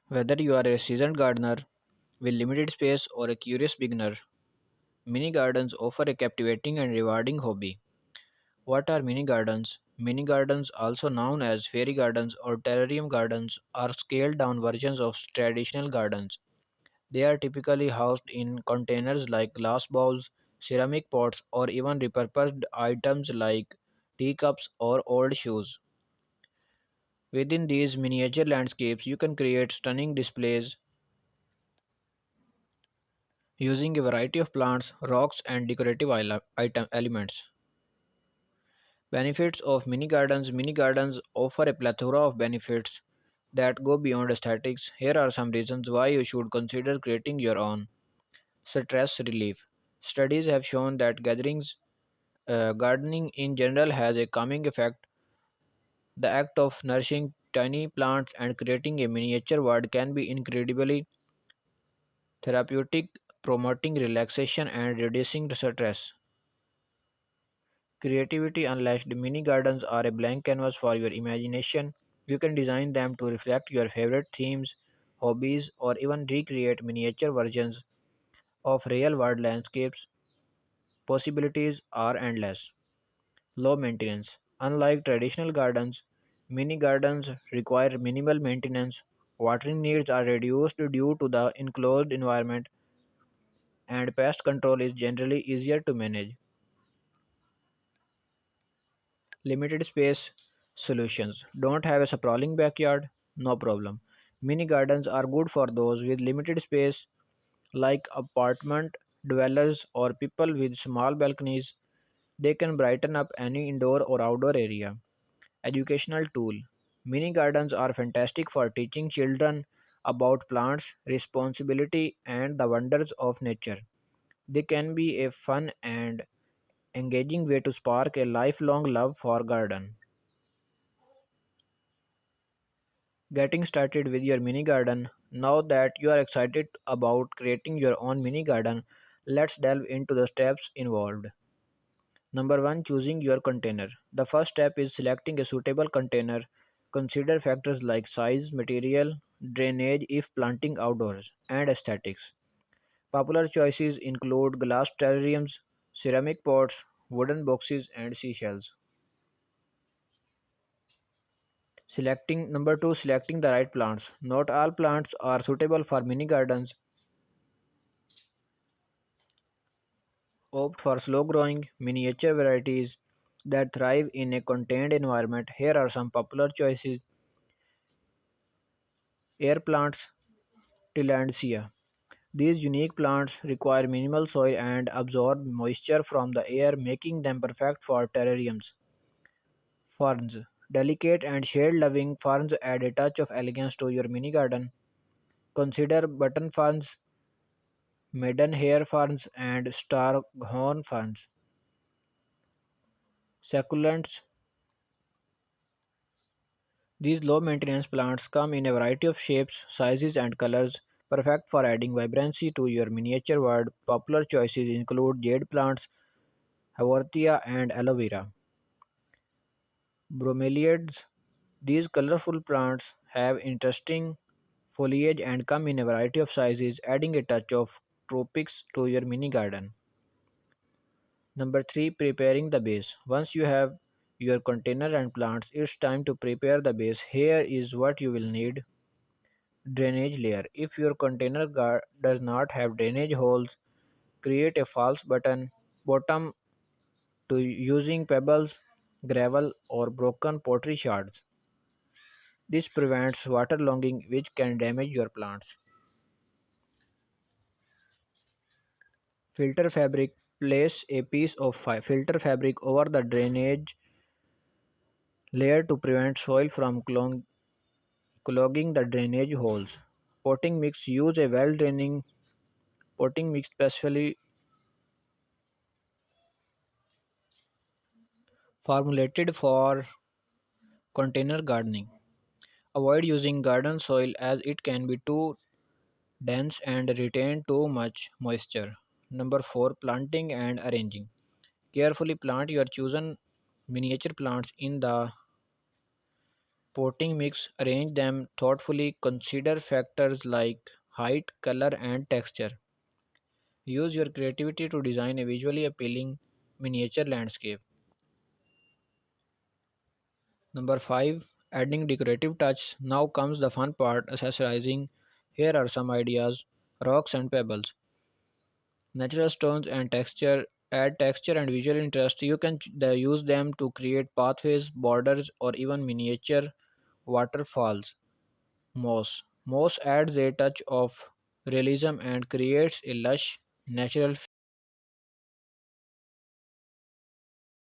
Whether you are a seasoned gardener with limited space or a curious beginner, mini gardens offer a captivating and rewarding hobby. What are mini gardens? Mini gardens, also known as fairy gardens or terrarium gardens, are scaled down versions of traditional gardens. They are typically housed in containers like glass bowls, ceramic pots, or even repurposed items like teacups or old shoes. Within these miniature landscapes, you can create stunning displays using a variety of plants, rocks, and decorative item elements. Benefits of mini gardens offer a plethora of benefits that go beyond aesthetics. Here are some reasons why you should consider creating your own. Stress relief. Studies have shown that gardening in general has a calming effect. The act of nourishing tiny plants and creating a miniature world can be incredibly therapeutic, promoting relaxation and reducing the stress. Creativity unleashed. Mini gardens are a blank canvas for your imagination. You can design them to reflect your favorite themes, hobbies, or even recreate miniature versions of real world landscapes. Possibilities are endless. Low maintenance. Unlike traditional gardens, mini gardens require minimal maintenance. Watering needs are reduced due to the enclosed environment, and pest control is generally easier to manage. Limited space solutions. Don't have a sprawling backyard? No problem. Mini gardens are good for those with limited space, like apartment dwellers or people with small balconies. They can brighten up any indoor or outdoor area. Educational tool. Mini gardens are fantastic for teaching children about plants, responsibility, and the wonders of nature. They can be a fun and engaging way to spark a lifelong love for garden. Getting started with your mini garden. Now that you are excited about creating your own mini garden, let's delve into the steps involved. Number 1, choosing your container. The first step is selecting a suitable container. Consider factors like size, material, drainage if planting outdoors, and aesthetics. Popular choices include glass terrariums, ceramic pots, wooden boxes, and seashells. Selecting Number 2, selecting the right plants. Not all plants are suitable for mini gardens. Opt for slow growing miniature varieties that thrive in a contained environment. Here are some popular choices: air plants, Tillandsia. These unique plants require minimal soil and absorb moisture from the air, making them perfect for terrariums. Ferns. Delicate and shade-loving ferns add a touch of elegance to your mini garden. Consider button ferns, maidenhair ferns, and starhorn ferns. Succulents. These low-maintenance plants come in a variety of shapes, sizes, and colors, perfect for adding vibrancy to your miniature world. Popular choices include jade plants, Haworthia, and aloe vera. Bromeliads. These colorful plants have interesting foliage and come in a variety of sizes, adding a touch of tropics to your mini garden. Number 3, preparing the base. Once you have your container and plants, it's time to prepare the base. Here is what you will need. Drainage layer. If your container does not have drainage holes, create a false bottom to using pebbles, gravel, or broken pottery shards. This prevents waterlogging, which can damage your plants. Filter fabric. Place a piece of filter fabric over the drainage layer to prevent soil from clogging the drainage holes. Potting mix. Use a well draining potting mix specially formulated for container gardening. Avoid using garden soil as it can be too dense and retain too much moisture. Number 4, planting and arranging. Carefully plant your chosen miniature plants in the Potting mix, arrange them thoughtfully, consider factors like height, color, and texture. Use your creativity to design a visually appealing miniature landscape. Number 5. Adding decorative touch. Now comes the fun part, accessorizing. Here are some ideas: rocks and pebbles, natural stones and texture. Add texture and visual interest. You can use them to create pathways, borders, or even miniature waterfalls. Moss. Moss adds a touch of realism and creates a lush, natural